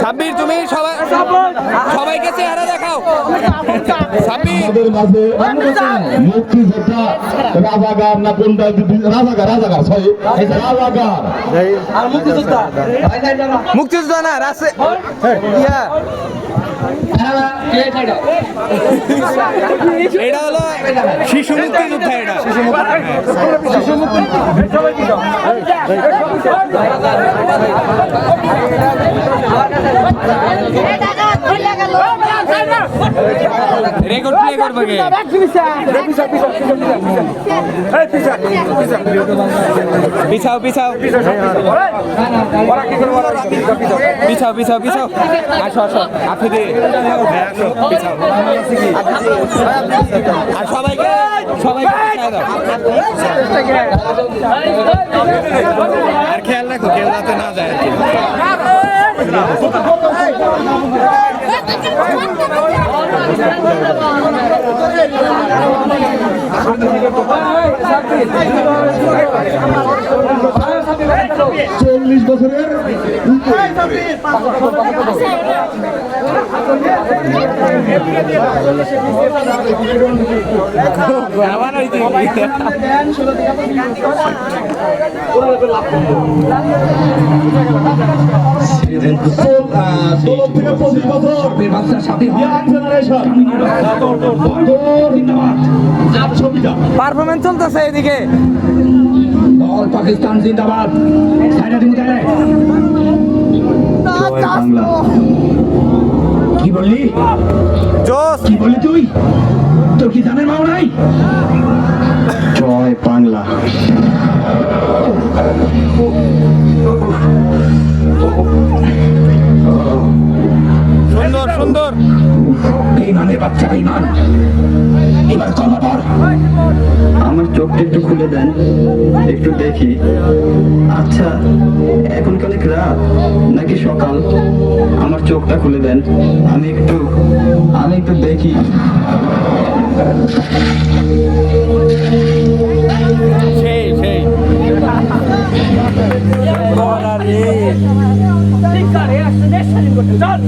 সাব্বির তুমি সবাইকে চেহারা দেখাও। মুক্তিযোদ্ধা রাজাগার না কোনটা? রাজাগার সরি রাজাগার মুক্তিযোদ্ধা না রাসে এটা হলো শিশু মুক্তিযোদ্ধা। এটা শিশু রেকর্ড প্লে করবে কে? পিছাও পিছাও পিছাও পিছাও পিছাও আসো আসো আপনি দিয়ে আসো পিছাও আর সবাইকে আর খেয়াল রাখো কেউ যাতে না যায়। 40 বছরের পারফরমেন্স চলতেছে এদিকে। পাকিস্তান জিন্দাবাদ। কি বললি? কি বললি তুই? তোর কি জানের মাও নাই? জয় বাংলা। সুন্দর সুন্দর বেঈমানের বাচ্চা বেঈমান। এবার কথা বল। আমার চোখটা একটু খুলে দেন, একটু দেখি। আচ্ছা এখন কি অনেক রাত নাকি সকাল? আমার চোখটা খুলে দেন, আমি একটু দেখি। সেই সেই চল